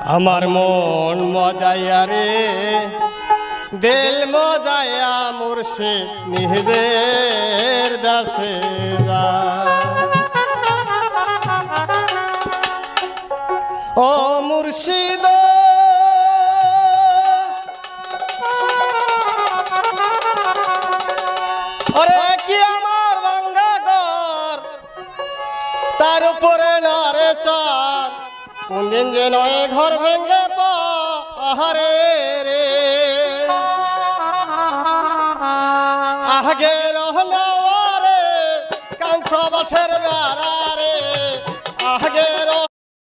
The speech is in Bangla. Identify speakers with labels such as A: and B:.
A: আমার মন মজাইয়া রে দিল মজাইয়া মুর্শিদ নিজের দাসে ও মুর্শিদ আরে কি আমার ভাঙ্গা ঘর তার উপরে নারে চার কোন দিন যে নয় ঘর ভেঙ্গে পাহাড়ে রে আগে রহনাওয়ারে কাঁচা বাসের বেড়া